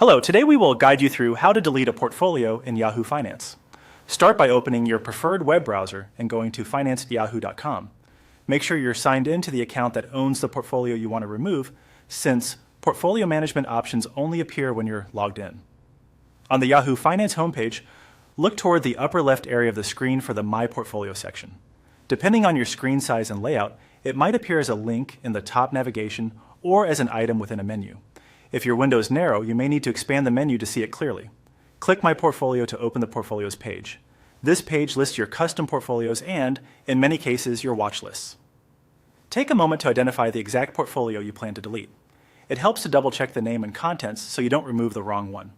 Hello, today we will guide you through how to delete a portfolio in Yahoo Finance. Start by opening your preferred web browser and going to finance.yahoo.com. Make sure you're signed in to the account that owns the portfolio you want to remove, since portfolio management options only appear when you're logged in. On the Yahoo Finance homepage, look toward the upper left area of the screen for the My Portfolio section. Depending on your screen size and layout, it might appear as a link in the top navigation or as an item within a menu. If your window is narrow, you may need to expand the menu to see it clearly. Click My Portfolio to open the Portfolios page. This page lists your custom portfolios and, in many cases, your watch lists. Take a moment to identify the exact portfolio you plan to delete. It helps to double-check the name and contents so you don't remove the wrong one.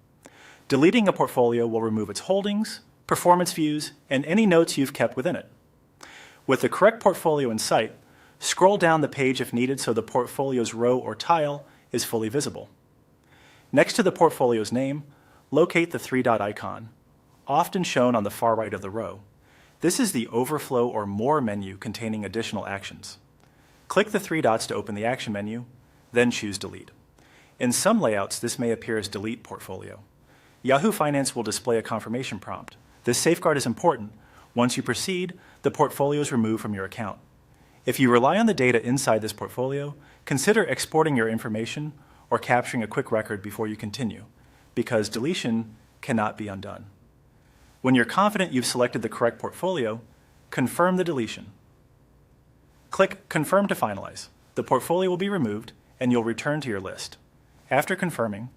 Deleting a portfolio will remove its holdings, performance views, and any notes you've kept within it. With the correct portfolio in sight, scroll down the page if needed so the portfolio's row or tile is fully visible. Next to the portfolio's name, locate the three-dot icon, often shown on the far right of the row. This is the Overflow or More menu containing additional actions. Click the three dots to open the action menu, then choose Delete. In some layouts, this may appear as Delete Portfolio. Yahoo Finance will display a confirmation prompt. This safeguard is important. Once you proceed, the portfolio is removed from your account. If you rely on the data inside this portfolio, consider exporting your information or capturing a quick record before you continue, because deletion cannot be undone. When you're confident you've selected the correct portfolio, confirm the deletion. Click Confirm to finalize. The portfolio will be removed and you'll return to your list. After confirming,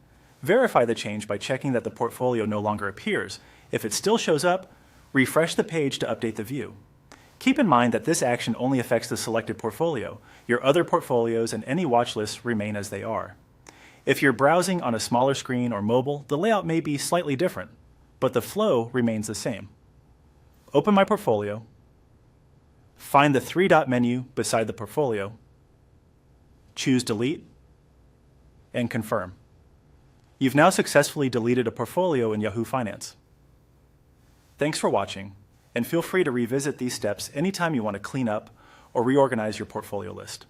verify the change by checking that the portfolio no longer appears. If it still shows up, refresh the page to update the view. Keep in mind that this action only affects the selected portfolio. Your other portfolios and any watch lists remain as they are. If you're browsing on a smaller screen or mobile, the layout may be slightly different, but the flow remains the same. Open My Portfolio, find the three-dot menu beside the portfolio, choose Delete, and confirm. You've now successfully deleted a portfolio in Yahoo Finance. Thanks for watching, and feel free to revisit these steps anytime you want to clean up or reorganize your portfolio list.